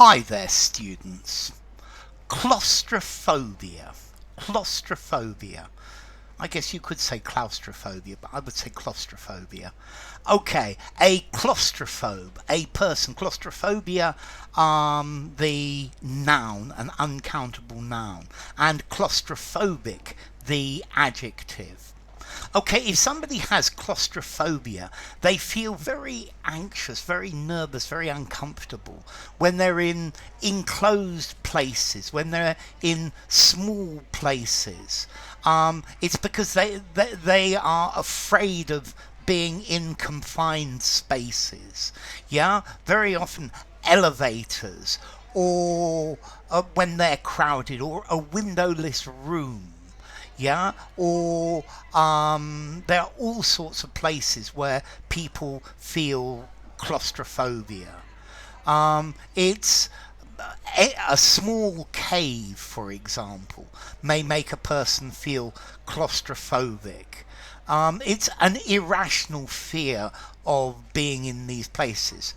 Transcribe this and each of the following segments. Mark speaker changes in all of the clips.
Speaker 1: Hi there, students. Claustrophobia. Claustrophobia. I guess you could say claustrophobia, but I would say claustrophobia. Okay, a claustrophobe, a person. Claustrophobia, the noun, an uncountable noun, and claustrophobic, the adjective. Okay, if somebody has claustrophobia, they feel very anxious, very nervous, very uncomfortable when they're in enclosed places, when they're in small places. It's because they are afraid of being in confined spaces. Yeah, very often elevators, or when they're crowded, or a windowless room. Yeah, or there are all sorts of places where people feel claustrophobia. It's a small cave, for example, may make a person feel claustrophobic. It's an irrational fear of being in these places.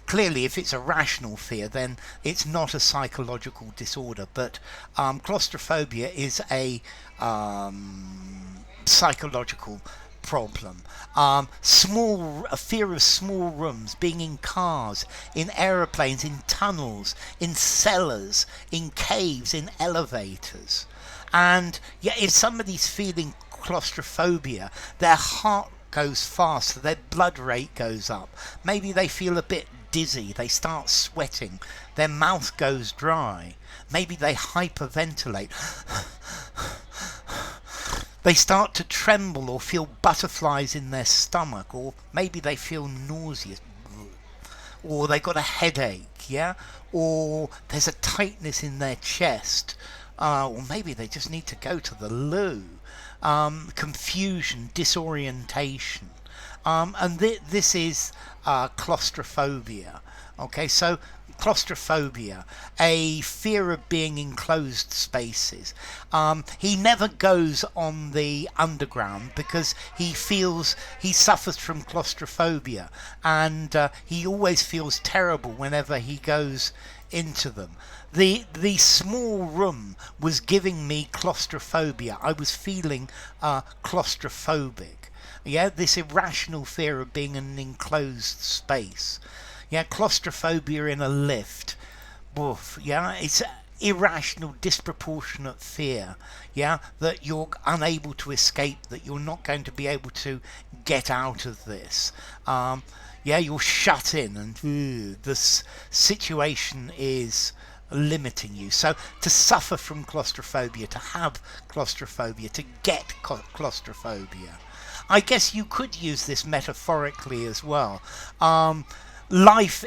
Speaker 1: Clearly, if it's a rational fear, then it's not a psychological disorder, but claustrophobia is a psychological problem. A fear of small rooms, being in cars, in aeroplanes, in tunnels, in cellars, in caves, in elevators. And yeah, if somebody's feeling claustrophobia, their heart goes fast, their blood rate goes up. Maybe they feel a bit dizzy, they start sweating, their mouth goes dry. Maybe they hyperventilate. They start to tremble or feel butterflies in their stomach, or maybe they feel nauseous, or they got a headache, yeah, or there's a tightness in their chest, or maybe they just need to go to the loo. Confusion, disorientation, and this is claustrophobia. Okay, so claustrophobia, a fear of being in closed spaces. He never goes on the underground because he suffers from claustrophobia, and he always feels terrible whenever he goes into them. The small room was giving me claustrophobia. I was feeling claustrophobic. Yeah, this irrational fear of being in an enclosed space. Yeah, claustrophobia in a lift. Woof. Yeah, it's irrational, disproportionate fear. Yeah, that you're unable to escape, that you're not going to be able to get out of this. Yeah, you're shut in, and this situation is limiting you. So to suffer from claustrophobia, to have claustrophobia, to get claustrophobia. I guess you could use this metaphorically as well. Life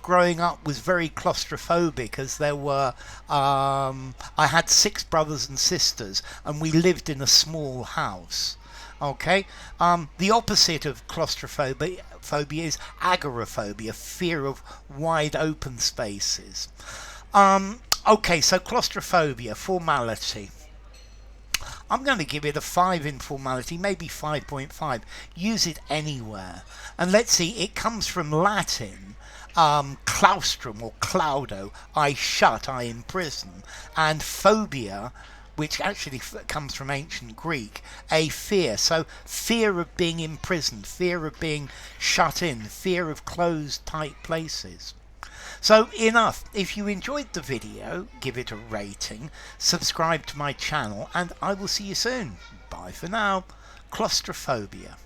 Speaker 1: growing up was very claustrophobic, as there were I had 6 brothers and sisters, and we lived in a small house. Okay, the opposite of claustrophobia is agoraphobia, fear of wide open spaces. Okay, so claustrophobia, formality. I'm going to give it a 5 in formality, maybe 5.5. Use it anywhere. And let's see, it comes from Latin, claustrum or claudo, I shut, I imprison, and phobia, which actually comes from ancient Greek, a fear. So fear of being imprisoned, fear of being shut in, fear of closed, tight places. So enough. If you enjoyed the video, give it a rating, subscribe to my channel, and I will see you soon. Bye for now. Claustrophobia.